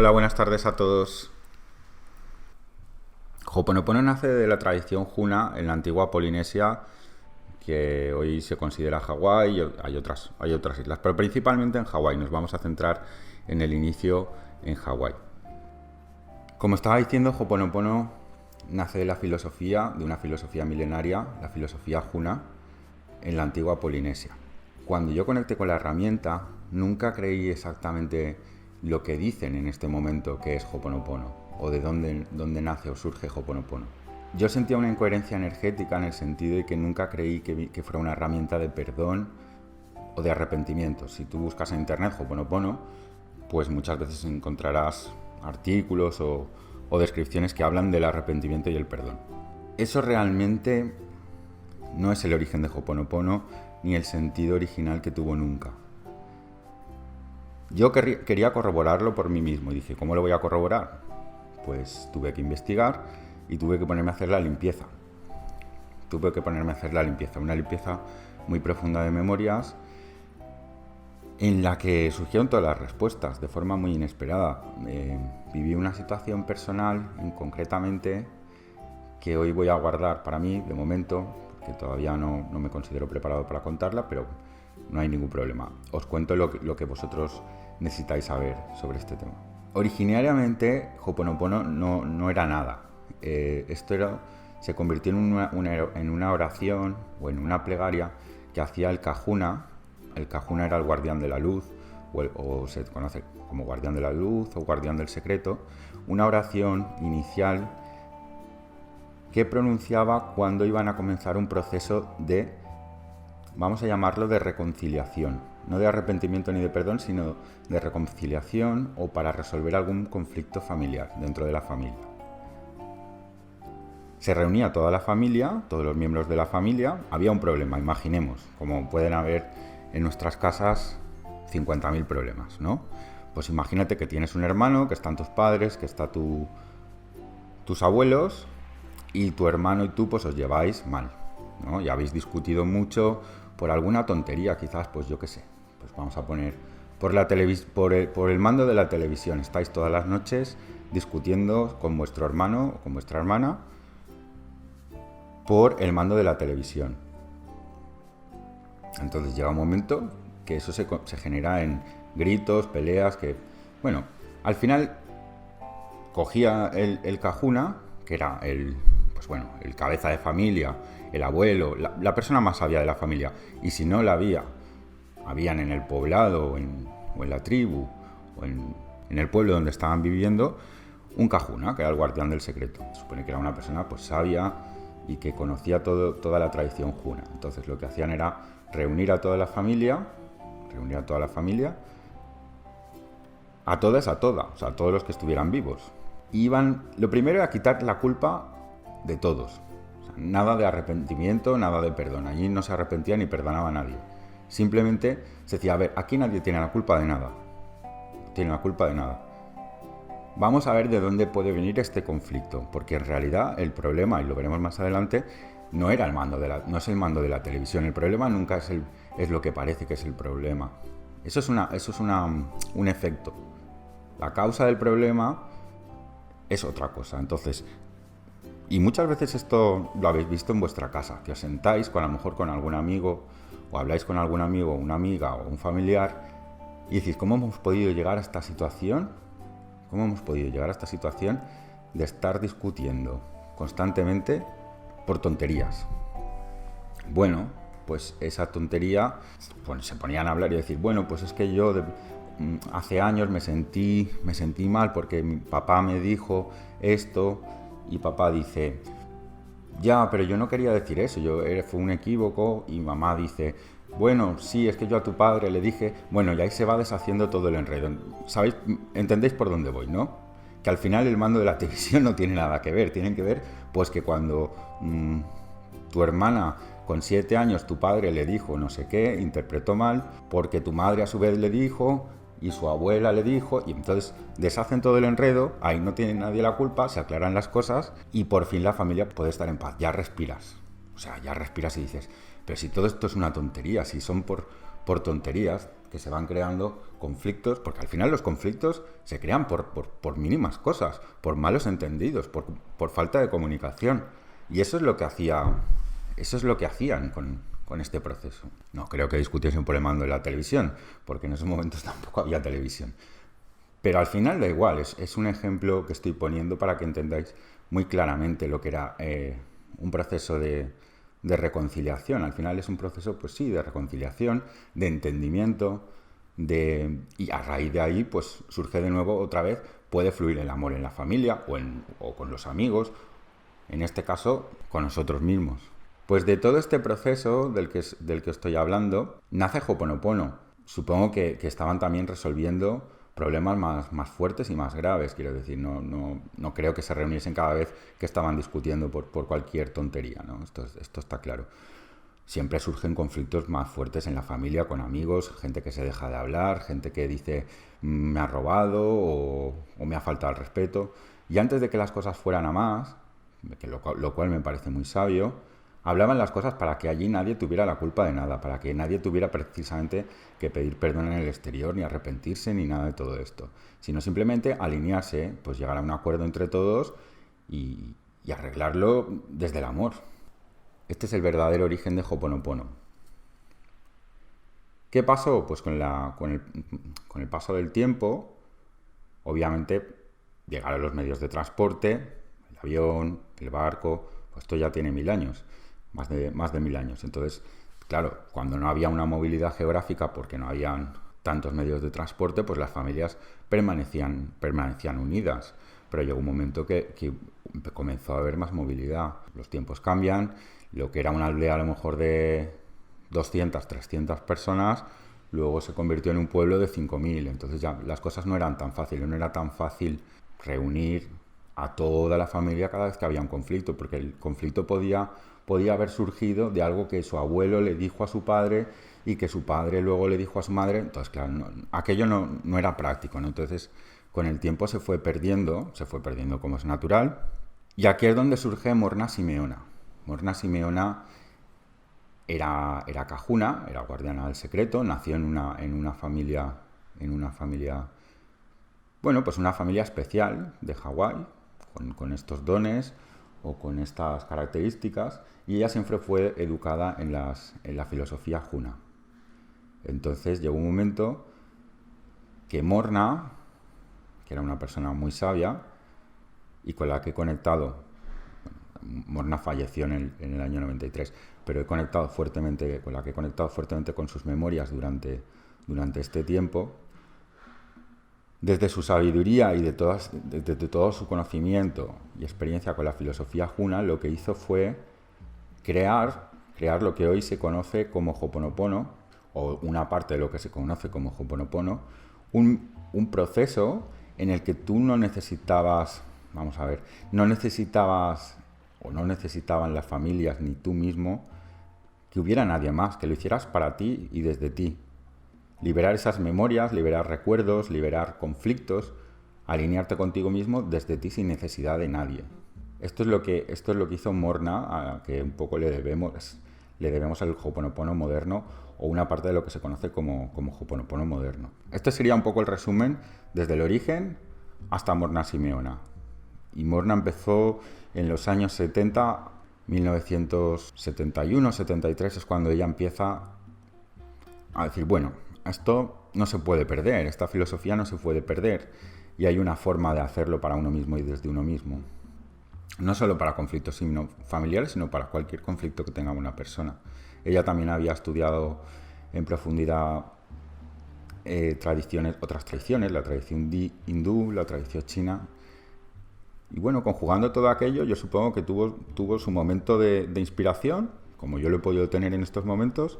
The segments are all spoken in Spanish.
Hola, buenas tardes a todos. Ho'oponopono nace de la tradición Huna en la antigua Polinesia, que hoy se considera Hawái, y hay otras islas, pero principalmente en Hawái. Nos vamos a centrar en el inicio en Hawái. Como estaba diciendo, Ho'oponopono nace de una filosofía milenaria, la filosofía Huna, en la antigua Polinesia. Cuando yo conecté con la herramienta, nunca creí exactamente lo que dicen en este momento que es Ho'oponopono, o de dónde nace o surge Ho'oponopono. Yo sentía una incoherencia energética en el sentido de que nunca creí que fuera una herramienta de perdón o de arrepentimiento. Si tú buscas en internet Ho'oponopono, pues muchas veces encontrarás artículos o descripciones que hablan del arrepentimiento y el perdón. Eso realmente no es el origen de Ho'oponopono ni el sentido original que tuvo nunca. Yo quería corroborarlo por mí mismo y dije, ¿cómo lo voy a corroborar? Pues tuve que investigar y tuve que ponerme a hacer la limpieza. Una limpieza muy profunda de memorias en la que surgieron todas las respuestas de forma muy inesperada. Viví una situación personal, concretamente, que hoy voy a guardar para mí, de momento, que todavía no me considero preparado para contarla, pero no hay ningún problema. Os cuento lo que vosotros necesitáis saber sobre este tema. Originariamente, Ho'oponopono no era nada. Se convirtió en una oración o en una plegaria que hacía el Kahuna. El Kahuna era el guardián de la luz, o se conoce como guardián de la luz o guardián del secreto. Una oración inicial que pronunciaba cuando iban a comenzar un proceso de, vamos a llamarlo, de reconciliación. No de arrepentimiento ni de perdón, sino de reconciliación o para resolver algún conflicto familiar dentro de la familia. Se reunía toda la familia, todos los miembros de la familia. Había un problema, imaginemos, como pueden haber en nuestras casas 50.000 problemas, ¿no? Pues imagínate que tienes un hermano, que están tus padres, que están tus abuelos, y tu hermano y tú pues os lleváis mal, ¿no? Ya habéis discutido mucho por alguna tontería, quizás, pues yo qué sé. Pues vamos a poner por el mando de la televisión. Estáis todas las noches discutiendo con vuestro hermano o con vuestra hermana por el mando de la televisión. Entonces llega un momento que eso se genera en gritos, peleas, que, bueno, al final cogía el Kahuna, que era el cabeza de familia, el abuelo, la persona más sabia de la familia, y si no la habían en el poblado o en la tribu o en el pueblo donde estaban viviendo, un Kahuna, que era el guardián del secreto. Se supone que era una persona pues sabia y que conocía toda la tradición Huna. Entonces lo que hacían era reunir a toda la familia, a todos los que estuvieran vivos. Lo primero era quitar la culpa de todos. O sea, nada de arrepentimiento, nada de perdón. Allí no se arrepentía ni perdonaba a nadie. Simplemente se decía, a ver, aquí nadie tiene la culpa de nada. Vamos a ver de dónde puede venir este conflicto, porque en realidad el problema, y lo veremos más adelante, no es el mando de la televisión. El problema nunca es lo que parece que es el problema. Eso es un efecto. La causa del problema es otra cosa. Entonces, y muchas veces esto lo habéis visto en vuestra casa, que os sentáis a lo mejor con algún amigo, o habláis con algún amigo, una amiga o un familiar, y decís, ¿cómo hemos podido llegar a esta situación? De estar discutiendo constantemente por tonterías. Bueno, pues esa tontería, pues se ponían a hablar y decir, bueno, pues es que yo hace años me sentí mal porque mi papá me dijo esto, y papá dice, ya, pero yo no quería decir eso, fue un equívoco, y mamá dice, bueno, sí, es que yo a tu padre le dije, bueno, y ahí se va deshaciendo todo el enredo. ¿Sabéis? ¿Entendéis por dónde voy, no? Que al final el mando de la televisión no tiene nada que ver, tienen que ver pues que cuando tu hermana con 7 años tu padre le dijo no sé qué, interpretó mal, porque tu madre a su vez le dijo y su abuela le dijo, y entonces deshacen todo el enredo, ahí no tiene nadie la culpa, se aclaran las cosas y por fin la familia puede estar en paz. Ya respiras, y dices, pero si todo esto es una tontería, si son por tonterías, que se van creando conflictos, porque al final los conflictos se crean por mínimas cosas, por malos entendidos, por falta de comunicación. Y eso es lo que hacían con este proceso. No creo que discutiesen por el mando de la televisión, porque en esos momentos tampoco había televisión. Pero al final da igual, es un ejemplo que estoy poniendo para que entendáis muy claramente lo que era un proceso de reconciliación. Al final es un proceso, pues sí, de reconciliación, de entendimiento, y a raíz de ahí, pues surge de nuevo otra vez, puede fluir el amor en la familia o con los amigos, en este caso, con nosotros mismos. Pues de todo este proceso del que estoy hablando, nace Ho'oponopono. Supongo que estaban también resolviendo problemas más fuertes y más graves, quiero decir, no creo que se reuniesen cada vez que estaban discutiendo por cualquier tontería, ¿no? Esto está claro. Siempre surgen conflictos más fuertes en la familia, con amigos, gente que se deja de hablar, gente que dice me ha robado o me ha faltado el respeto. Y antes de que las cosas fueran a más, lo cual me parece muy sabio, hablaban las cosas para que allí nadie tuviera la culpa de nada, para que nadie tuviera precisamente que pedir perdón en el exterior, ni arrepentirse, ni nada de todo esto, sino simplemente alinearse, pues llegar a un acuerdo entre todos y arreglarlo desde el amor. Este es el verdadero origen de Ho'oponopono. ¿Qué pasó? Pues con el paso del tiempo, obviamente llegaron los medios de transporte, el avión, el barco, pues esto ya tiene 1000 años. Más de 1000 años. Entonces, claro, cuando no había una movilidad geográfica, porque no habían tantos medios de transporte, pues las familias permanecían unidas. Pero llegó un momento que comenzó a haber más movilidad. Los tiempos cambian, lo que era una aldea a lo mejor de 200, 300 personas, luego se convirtió en un pueblo de 5000. Entonces ya las cosas no eran tan fáciles, no era tan fácil reunir a toda la familia cada vez que había un conflicto, porque el conflicto podía haber surgido de algo que su abuelo le dijo a su padre y que su padre luego le dijo a su madre. Entonces, claro, aquello no era práctico, ¿no? Entonces, con el tiempo se fue perdiendo como es natural. Y aquí es donde surge Morna Simeona. Morna Simeona era cajuna, era guardiana del secreto, nació en una familia, bueno, pues una familia especial de Hawái, con estos dones o con estas características, y ella siempre fue educada en la filosofía Huna. Entonces llegó un momento que Morna, que era una persona muy sabia y con la que he conectado, Morna falleció en el año 93, pero con la que he conectado fuertemente con sus memorias durante este tiempo. Desde su sabiduría y de todo su conocimiento y experiencia con la filosofía Huna, lo que hizo fue crear lo que hoy se conoce como Ho'oponopono, o una parte de lo que se conoce como Ho'oponopono, un proceso en el que tú no necesitaban las familias ni tú mismo que hubiera nadie más, que lo hicieras para ti y desde ti. Liberar esas memorias, liberar recuerdos, liberar conflictos, alinearte contigo mismo desde ti sin necesidad de nadie. Esto es lo que hizo Morna, a que un poco le debemos al Ho'oponopono moderno, o una parte de lo que se conoce como Ho'oponopono moderno. Este sería un poco el resumen desde el origen hasta Morna Simeona. Y Morna empezó en los años 70, 1971, 73 es cuando ella empieza a decir, bueno, esto no se puede perder, esta filosofía no se puede perder, y hay una forma de hacerlo para uno mismo y desde uno mismo. No solo para conflictos familiares, sino para cualquier conflicto que tenga una persona. Ella también había estudiado en profundidad otras tradiciones, la tradición hindú, la tradición china. Y bueno, conjugando todo aquello, yo supongo que tuvo su momento de inspiración, como yo lo he podido tener en estos momentos.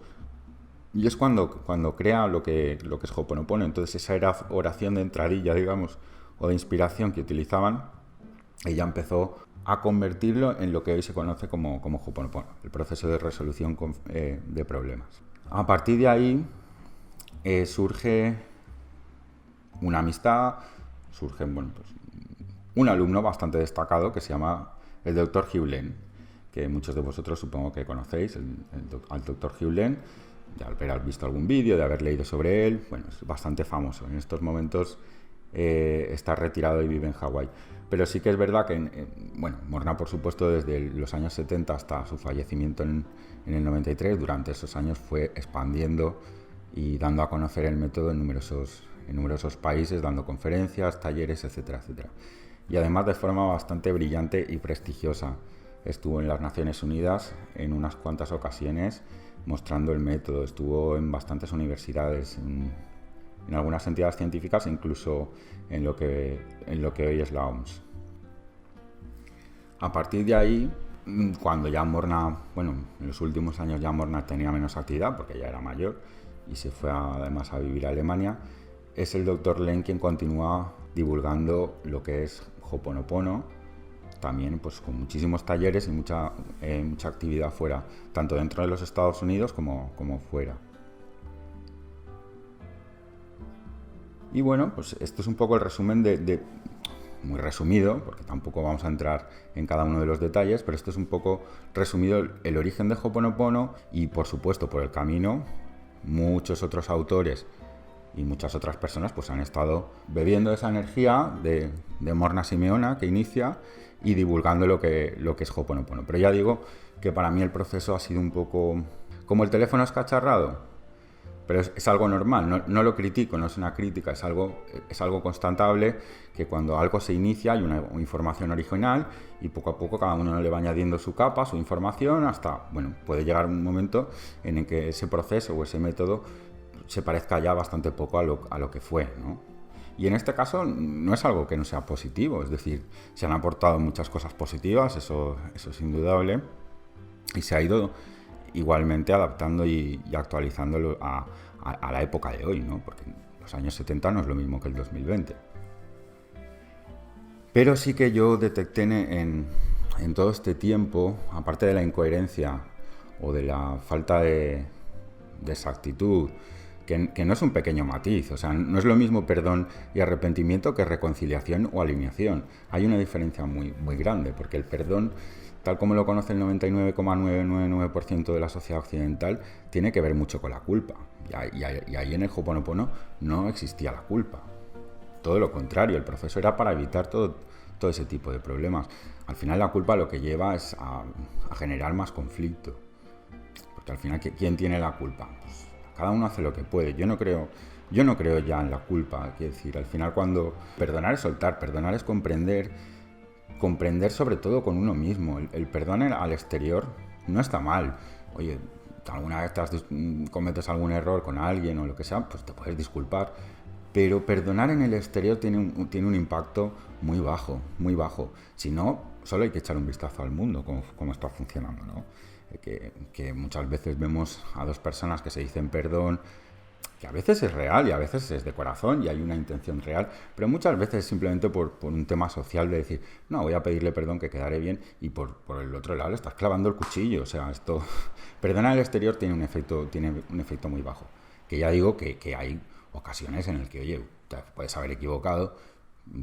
Y es cuando crea lo que es Ho'oponopono. Entonces esa era oración de entradilla, digamos, o de inspiración que utilizaban. Ella empezó a convertirlo en lo que hoy se conoce como Ho'oponopono, el proceso de resolución de problemas. A partir de ahí surge una amistad, surge un alumno bastante destacado que se llama el Dr. Hugh Lane, que muchos de vosotros supongo que conocéis, al Dr. Hugh Lane. de haber visto algún vídeo, de haber leído sobre él. Bueno, es bastante famoso. En estos momentos está retirado y vive en Hawái. Pero sí que es verdad que, bueno, Morna, por supuesto, desde los años 70 hasta su fallecimiento en el 93, durante esos años fue expandiendo y dando a conocer el método en numerosos países, dando conferencias, talleres, etcétera, etcétera. Y además de forma bastante brillante y prestigiosa. Estuvo en las Naciones Unidas en unas cuantas ocasiones mostrando el método, estuvo en bastantes universidades, en algunas entidades científicas, incluso en lo que hoy es la OMS. A partir de ahí, cuando ya Morna, bueno, en los últimos años ya Morna tenía menos actividad porque ya era mayor y se fue además a vivir a Alemania, es el Dr. Len quien continúa divulgando lo que es Ho'oponopono, también pues con muchísimos talleres y mucha actividad fuera, tanto dentro de los Estados Unidos como fuera. Y bueno, pues esto es un poco el resumen muy resumido, porque tampoco vamos a entrar en cada uno de los detalles, pero esto es un poco resumido el origen de Ho'oponopono y, por supuesto, por el camino, muchos otros autores y muchas otras personas pues han estado bebiendo esa energía de Morna Simeona que inicia y divulgando lo que es Ho'oponopono. Pero ya digo que para mí el proceso ha sido un poco como el teléfono escacharrado. Pero es algo normal, no lo critico, no es una crítica, es algo constatable, que cuando algo se inicia hay una información original y poco a poco cada uno le va añadiendo su capa, su información, hasta, bueno, puede llegar un momento en el que ese proceso o ese método se parezca ya bastante poco a lo que fue, ¿no? Y en este caso no es algo que no sea positivo, es decir, se han aportado muchas cosas positivas, eso es indudable, y se ha ido igualmente adaptando y actualizándolo a la época de hoy, ¿no? Porque los años 70 no es lo mismo que el 2020. Pero sí que yo detecté en todo este tiempo, aparte de la incoherencia o de la falta de exactitud, que no es un pequeño matiz, o sea, no es lo mismo perdón y arrepentimiento que reconciliación o alineación. Hay una diferencia muy, muy grande, porque el perdón, tal como lo conoce el 99,999% de la sociedad occidental, tiene que ver mucho con la culpa. Y ahí en el Ho'oponopono no existía la culpa. Todo lo contrario, el proceso era para evitar todo ese tipo de problemas. Al final la culpa lo que lleva es a generar más conflicto. Porque al final, ¿quién tiene la culpa? Pues cada uno hace lo que puede. Yo no creo ya en la culpa. Quiero decir, al final cuando perdonar es soltar, perdonar es comprender sobre todo con uno mismo. El perdón al exterior no está mal. Oye, alguna vez cometes algún error con alguien o lo que sea, pues te puedes disculpar. Pero perdonar en el exterior tiene un impacto muy bajo, muy bajo. Si no, solo hay que echar un vistazo al mundo, cómo está funcionando, ¿no? Que muchas veces vemos a dos personas que se dicen perdón, que a veces es real y a veces es de corazón y hay una intención real, pero muchas veces simplemente por un tema social de decir, no, voy a pedirle perdón, que quedaré bien, y por el otro lado le estás clavando el cuchillo. O sea, esto, perdonar al exterior tiene un efecto muy bajo. Que ya digo que hay ocasiones en las que, oye, te puedes haber equivocado,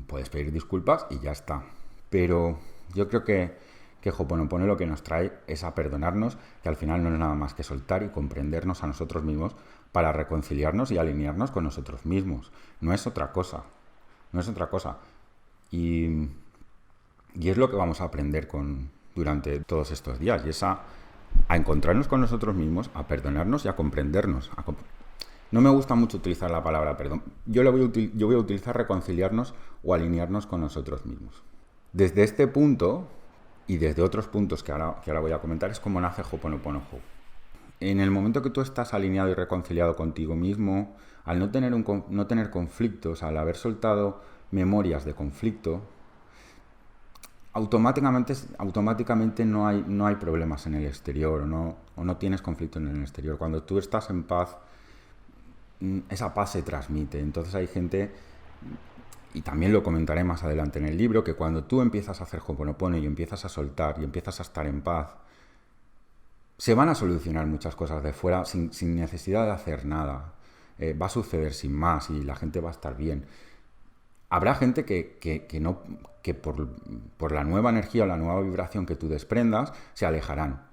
puedes pedir disculpas y ya está. Pero yo creo que Ho'oponopono lo que nos trae es a perdonarnos, que al final no es nada más que soltar y comprendernos a nosotros mismos para reconciliarnos y alinearnos con nosotros mismos. No es otra cosa. No es otra cosa. Y es lo que vamos a aprender durante todos estos días. Y es a encontrarnos con nosotros mismos, a perdonarnos y a comprendernos. No me gusta mucho utilizar la palabra perdón. Yo voy a utilizar reconciliarnos o alinearnos con nosotros mismos. Desde este punto, y desde otros puntos que ahora voy a comentar, es como nace Ho'oponopono. En el momento que tú estás alineado y reconciliado contigo mismo, al no tener conflictos, al haber soltado memorias de conflicto, automáticamente no hay problemas en el exterior o no tienes conflicto en el exterior. Cuando tú estás en paz, esa paz se transmite. Entonces hay gente, y también lo comentaré más adelante en el libro, que cuando tú empiezas a hacer Ho'oponopono y empiezas a soltar y empiezas a estar en paz, se van a solucionar muchas cosas de fuera sin necesidad de hacer nada. Va a suceder sin más y la gente va a estar bien. Habrá gente que por la nueva energía o la nueva vibración que tú desprendas se alejarán.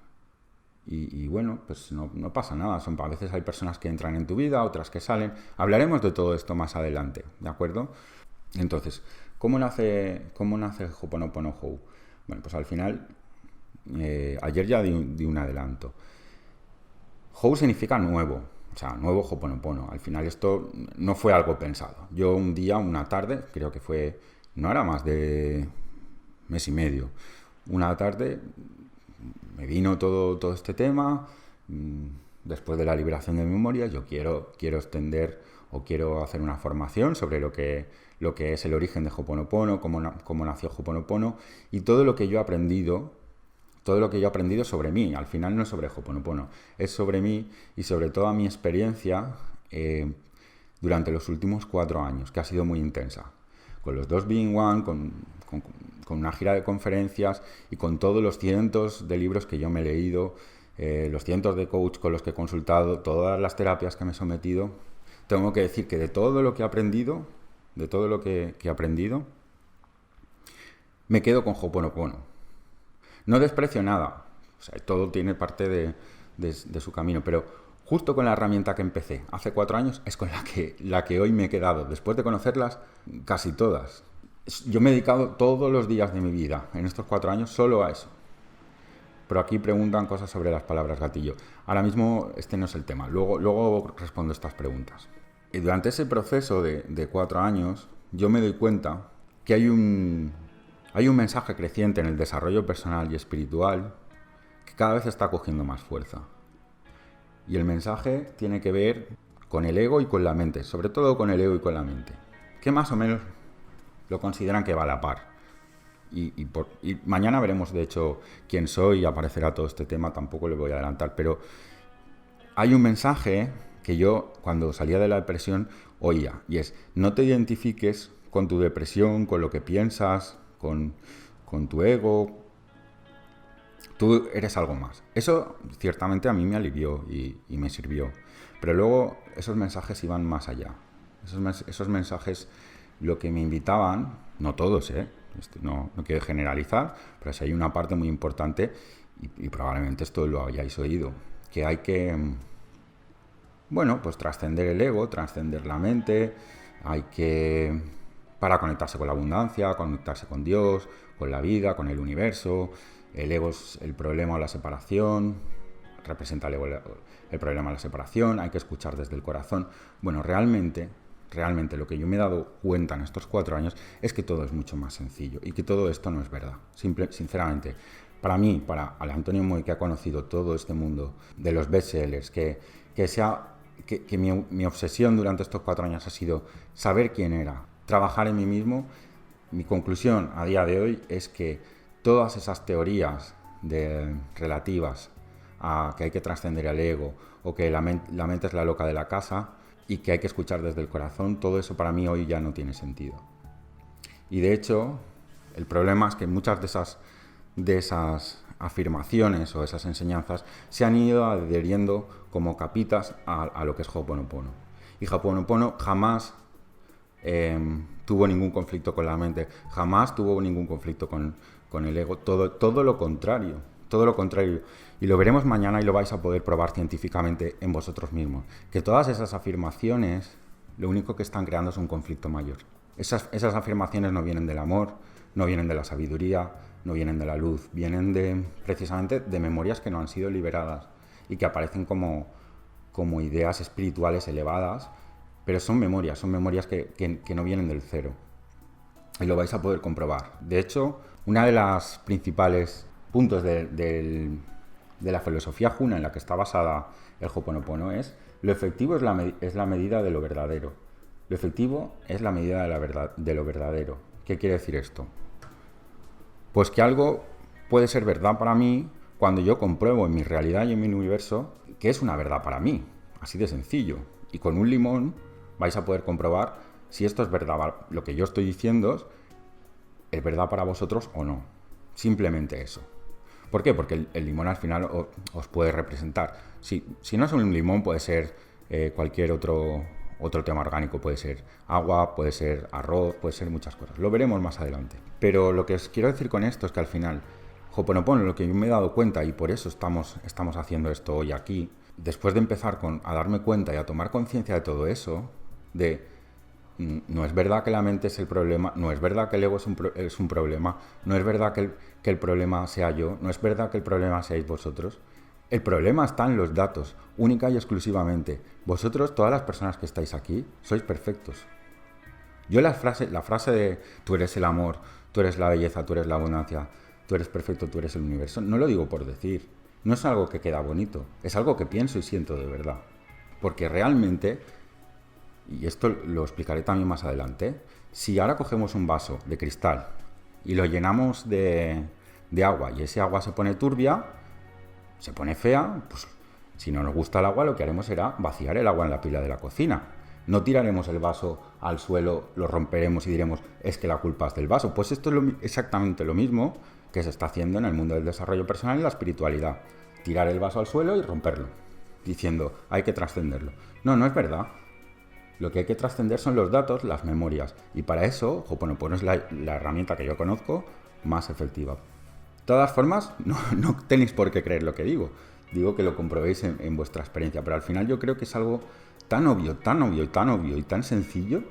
Y bueno, pues no pasa nada. A veces hay personas que entran en tu vida, otras que salen. Hablaremos de todo esto más adelante, ¿de acuerdo? Entonces, ¿cómo nace Ho'oponopono Hou? Bueno, pues al final, ayer ya di un adelanto. Hou significa nuevo, o sea, nuevo Ho'oponopono. Al final esto no fue algo pensado. Yo un día, una tarde, creo que fue, no era más de mes y medio, una tarde me vino todo este tema. Después de la liberación de memoria, yo quiero extender o quiero hacer una formación sobre lo que es el origen de Ho'oponopono, cómo nació Ho'oponopono y todo lo que yo he aprendido sobre mí. Al final no es sobre Ho'oponopono, es sobre mí y sobre toda mi experiencia durante los últimos 4 años, que ha sido muy intensa. Con los 2 Being One, con una gira de conferencias y con todos los cientos de libros que yo me he leído, los cientos de coaches con los que he consultado, todas las terapias que me he sometido. Tengo que decir que de todo lo que he aprendido, me quedo con Ho'oponopono. No desprecio nada, o sea, todo tiene parte de su camino, pero justo con la herramienta que empecé hace 4 años es con la que hoy me he quedado, después de conocerlas casi todas. Yo me he dedicado todos los días de mi vida, en estos 4 años, solo a eso. Pero aquí preguntan cosas sobre las palabras gatillo. Ahora mismo este no es el tema, luego respondo estas preguntas. Y durante ese proceso de 4 años, yo me doy cuenta que hay un mensaje creciente en el desarrollo personal y espiritual que cada vez está cogiendo más fuerza. Y el mensaje tiene que ver con el ego y con la mente, sobre todo con el ego y con la mente, que más o menos lo consideran que va a la par. Y mañana veremos, de hecho, quién soy y aparecerá todo este tema, tampoco le voy a adelantar, pero hay un mensaje que yo, cuando salía de la depresión, oía, y es: no te identifiques con tu depresión, con lo que piensas, con tu ego. Tú eres algo más. Eso ciertamente a mí me alivió y me sirvió. Pero luego esos mensajes iban más allá. Esos mensajes lo que me invitaban, no todos, no quiero generalizar, pero sí hay una parte muy importante, y probablemente esto lo hayáis oído, que hay que, bueno, pues trascender el ego, trascender la mente, para conectarse con la abundancia, conectarse con Dios, con la vida, con el universo. El ego es el problema o la separación, representa el problema de la separación, hay que escuchar desde el corazón. Bueno, realmente lo que yo me he dado cuenta en estos 4 años es que todo es mucho más sencillo y que todo esto no es verdad. Sinceramente, para mí, para el Antonio Moy, que ha conocido todo este mundo de los bestsellers, que mi obsesión durante estos 4 años ha sido saber quién era, trabajar en mí mismo, mi conclusión a día de hoy es que todas esas teorías relativas a que hay que trascender el ego o que la mente es la loca de la casa y que hay que escuchar desde el corazón, todo eso para mí hoy ya no tiene sentido. Y de hecho, el problema es que muchas de esas afirmaciones o esas enseñanzas se han ido adheriendo como capitas a lo que es Ho'oponopono. Y Ho'oponopono jamás tuvo ningún conflicto con la mente, jamás tuvo ningún conflicto con el ego, todo lo contrario. Todo lo contrario, y lo veremos mañana y lo vais a poder probar científicamente en vosotros mismos, que todas esas afirmaciones lo único que están creando es un conflicto mayor. Esas afirmaciones no vienen del amor, no vienen de la sabiduría, no vienen de la luz, vienen precisamente de memorias que no han sido liberadas y que aparecen como ideas espirituales elevadas, pero son memorias que no vienen del cero. Y lo vais a poder comprobar. De hecho, una de las principales puntos de la filosofía Huna en la que está basada el Ho'oponopono es: lo efectivo es la medida de lo verdadero. Lo efectivo es la medida de lo verdadero. ¿Qué quiere decir esto? Pues que algo puede ser verdad para mí cuando yo compruebo en mi realidad y en mi universo que es una verdad para mí. Así de sencillo. Y con un limón vais a poder comprobar si esto es verdad. Lo que yo estoy diciendo es verdad para vosotros o no. Simplemente eso. ¿Por qué? Porque el limón al final os puede representar. Si no es un limón, puede ser cualquier otro tema orgánico. Puede ser agua, puede ser arroz, puede ser muchas cosas. Lo veremos más adelante. Pero lo que os quiero decir con esto es que al final Ho'oponopono, lo que yo me he dado cuenta, y por eso estamos haciendo esto hoy aquí, después de empezar a darme cuenta y a tomar conciencia de todo eso, de no es verdad que la mente es el problema, no es verdad que el ego es un problema, no es verdad que el problema sea yo, no es verdad que el problema seáis vosotros. El problema está en los datos, única y exclusivamente. Vosotros, todas las personas que estáis aquí, sois perfectos. Yo la frase de tú eres el amor, tú eres la belleza, tú eres la abundancia, tú eres perfecto, tú eres el universo, no lo digo por decir. No es algo que queda bonito, es algo que pienso y siento de verdad. Porque realmente, y esto lo explicaré también más adelante, si ahora cogemos un vaso de cristal y lo llenamos de agua y ese agua se pone turbia, se pone fea, pues si no nos gusta el agua lo que haremos será vaciar el agua en la pila de la cocina. No tiraremos el vaso al suelo, lo romperemos y diremos es que la culpa es del vaso. Pues esto es exactamente lo mismo que se está haciendo en el mundo del desarrollo personal y la espiritualidad. Tirar el vaso al suelo y romperlo, diciendo hay que trascenderlo. No, no es verdad. Lo que hay que trascender son los datos, las memorias. Y para eso, Ho'oponopono es la herramienta que yo conozco más efectiva. De todas formas, no tenéis por qué creer lo que digo. Digo que lo comprobéis en vuestra experiencia. Pero al final yo creo que es algo tan obvio y tan sencillo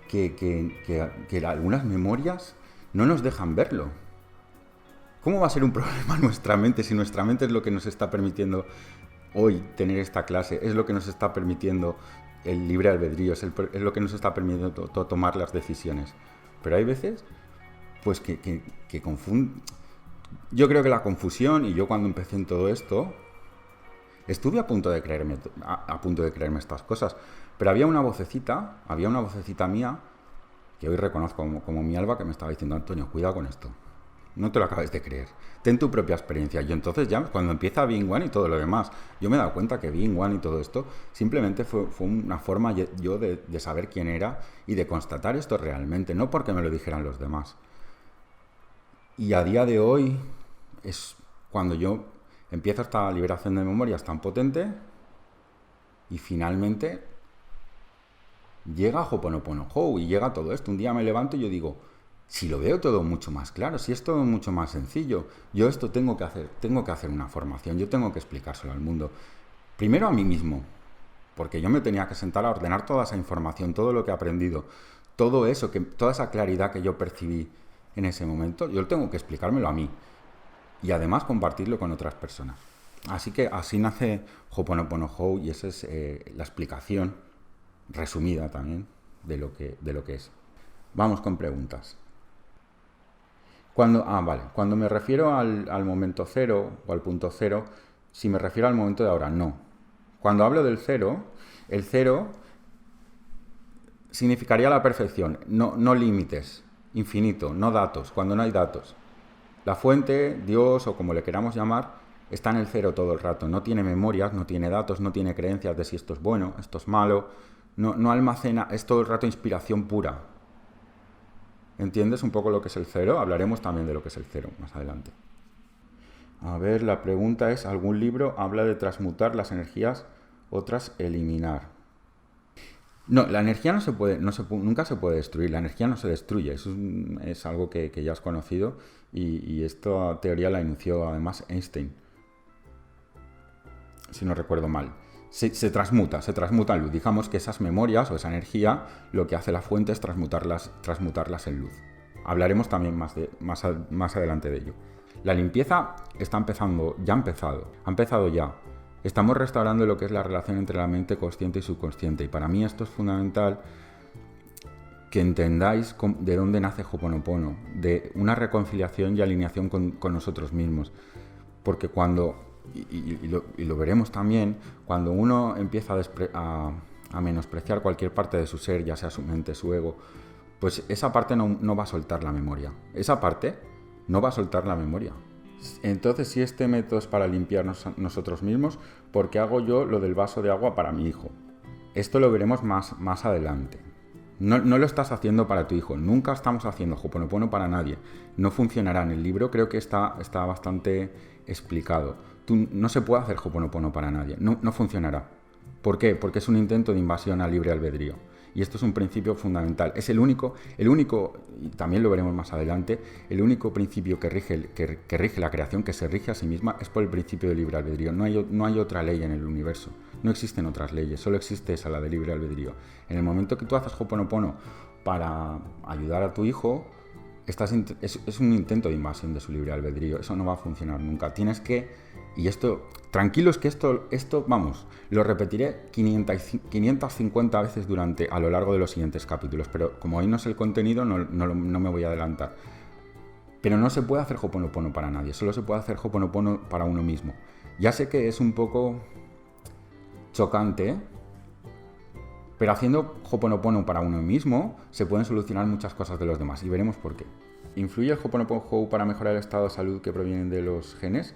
que algunas memorias no nos dejan verlo. ¿Cómo va a ser un problema nuestra mente si nuestra mente es lo que nos está permitiendo hoy tener esta clase? Es lo que nos está permitiendo el libre albedrío, es lo que nos está permitiendo tomar las decisiones. Pero hay veces pues que confunden. Yo creo que la confusión, y yo cuando empecé en todo esto, estuve a punto de creerme estas cosas, pero había una vocecita mía, que hoy reconozco como mi alma, que me estaba diciendo, Antonio, cuidado con esto. No te lo acabes de creer. Ten tu propia experiencia. Y entonces ya, cuando empieza Being One y todo lo demás, yo me he dado cuenta que Being One y todo esto simplemente fue una forma yo de saber quién era y de constatar esto realmente, no porque me lo dijeran los demás. Y a día de hoy es cuando yo empiezo esta liberación de memorias tan potente y finalmente llega Ho'oponopono y llega todo esto. Un día me levanto y yo digo, si lo veo todo mucho más claro, si es todo mucho más sencillo, yo esto tengo que hacer una formación, yo tengo que explicárselo al mundo. Primero a mí mismo, porque yo me tenía que sentar a ordenar toda esa información, todo lo que he aprendido, todo eso, toda esa claridad que yo percibí en ese momento, yo tengo que explicármelo a mí y además compartirlo con otras personas. Así que así nace Ho'oponopono y esa es la explicación resumida también de lo que es. Vamos con preguntas. Cuando me refiero al momento cero o al punto cero, si me refiero al momento de ahora, no. Cuando hablo del cero, el cero significaría la perfección, no límites, infinito, no datos, cuando no hay datos. La fuente, Dios o como le queramos llamar, está en el cero todo el rato, no tiene memorias, no tiene datos, no tiene creencias de si esto es bueno, esto es malo, no almacena, es todo el rato inspiración pura. ¿Entiendes un poco lo que es el cero? Hablaremos también de lo que es el cero más adelante. A ver, la pregunta es, ¿algún libro habla de transmutar las energías, otras eliminar? No, la energía nunca se puede destruir, la energía no se destruye, eso es algo que ya has conocido y esta teoría la enunció además Einstein, si no recuerdo mal. Se transmuta en luz. Digamos que esas memorias o esa energía, lo que hace la fuente es transmutarlas en luz. Hablaremos también más adelante de ello. La limpieza está empezando, ha empezado ya. Estamos restaurando lo que es la relación entre la mente consciente y subconsciente. Y para mí esto es fundamental que entendáis de dónde nace Ho'oponopono, de una reconciliación y alineación con nosotros mismos. Porque cuando... Y lo veremos también, cuando uno empieza a menospreciar cualquier parte de su ser, ya sea su mente, su ego, pues esa parte no va a soltar la memoria. Esa parte no va a soltar la memoria. Entonces, si este método es para limpiarnos nosotros mismos, ¿por qué hago yo lo del vaso de agua para mi hijo? Esto lo veremos más adelante. No lo estás haciendo para tu hijo. Nunca estamos haciendo Ho'oponopono para nadie. No funcionará. En el libro creo que está bastante explicado. No se puede hacer Ho'oponopono para nadie. No funcionará. ¿Por qué? Porque es un intento de invasión al libre albedrío. Y esto es un principio fundamental. Es el único, y también lo veremos más adelante, el único principio que rige la creación, que se rige a sí misma, es por el principio de libre albedrío. No hay otra ley en el universo. No existen otras leyes, solo existe esa, la de libre albedrío. En el momento que tú haces Ho'oponopono para ayudar a tu hijo, es un intento de invasión de su libre albedrío. Eso no va a funcionar nunca. Tienes que... Y esto, tranquilos que esto vamos, lo repetiré 550 veces a lo largo de los siguientes capítulos, pero como hoy no es el contenido, no me voy a adelantar. Pero no se puede hacer Ho'oponopono para nadie, solo se puede hacer Ho'oponopono para uno mismo. Ya sé que es un poco chocante, ¿eh? Pero haciendo Ho'oponopono para uno mismo, se pueden solucionar muchas cosas de los demás, y veremos por qué. ¿Influye el Ho'oponopono Hou para mejorar el estado de salud que provienen de los genes?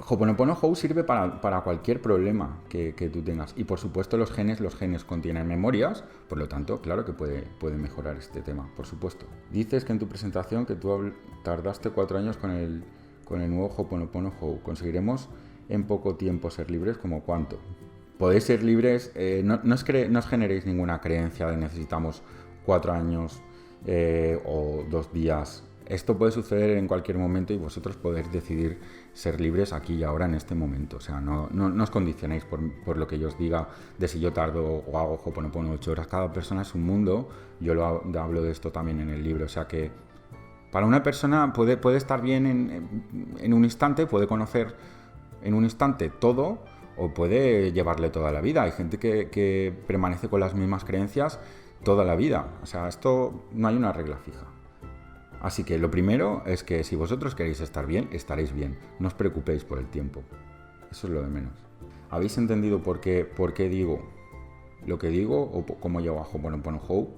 Ho'oponopono Hou sirve para cualquier problema que tú tengas. Y por supuesto los genes contienen memorias, por lo tanto, claro que puede mejorar este tema, por supuesto. Dices que en tu presentación que tú tardaste 4 años con el nuevo Ho'oponopono Hou. ¿Conseguiremos en poco tiempo ser libres? ¿Cómo cuánto? Podéis ser libres, no os generéis ninguna creencia de necesitamos 4 años o 2 días. Esto puede suceder en cualquier momento y vosotros podéis decidir ser libres aquí y ahora en este momento. O sea, no os condicionéis por lo que yo os diga de si yo tardo o hago Ho'oponopono 8 horas. Cada persona es un mundo. Yo hablo de esto también en el libro. O sea que para una persona puede estar bien en un instante, puede conocer en un instante todo o puede llevarle toda la vida. Hay gente que permanece con las mismas creencias toda la vida. O sea, esto no hay una regla fija. Así que lo primero es que si vosotros queréis estar bien, estaréis bien. No os preocupéis por el tiempo. Eso es lo de menos. ¿Habéis entendido por qué digo lo que digo o cómo llego a Ho'oponopono Hou?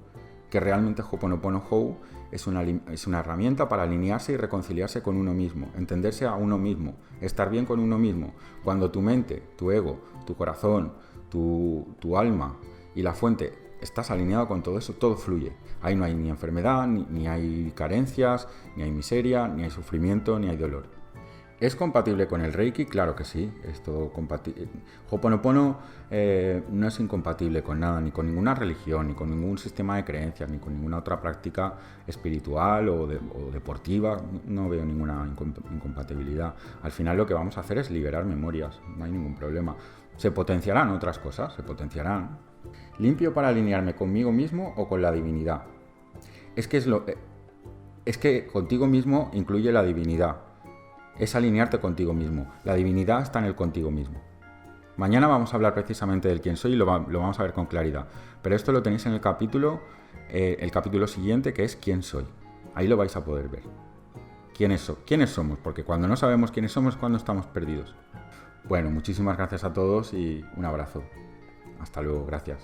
Que realmente Ho'oponopono Hou es una herramienta para alinearse y reconciliarse con uno mismo, entenderse a uno mismo, estar bien con uno mismo. Cuando tu mente, tu ego, tu corazón, tu alma y la fuente estás alineado con todo eso, todo fluye. Ahí no hay ni enfermedad, ni hay carencias, ni hay miseria, ni hay sufrimiento, ni hay dolor. ¿Es compatible con el Reiki? Claro que sí, es todo compatible. Ho'oponopono no es incompatible con nada, ni con ninguna religión, ni con ningún sistema de creencias, ni con ninguna otra práctica espiritual o deportiva. No veo ninguna incompatibilidad. Al final lo que vamos a hacer es liberar memorias, no hay ningún problema. Se potenciarán otras cosas, se potenciarán. ¿Limpio para alinearme conmigo mismo o con la divinidad? Es que contigo mismo incluye la divinidad. Es alinearte contigo mismo. La divinidad está en el contigo mismo. Mañana vamos a hablar precisamente del quién soy y lo vamos a ver con claridad. Pero esto lo tenéis en el capítulo siguiente, que es quién soy. Ahí lo vais a poder ver. ¿Quiénes somos? Porque cuando no sabemos quiénes somos es cuando estamos perdidos. Bueno, muchísimas gracias a todos y un abrazo. Hasta luego, gracias.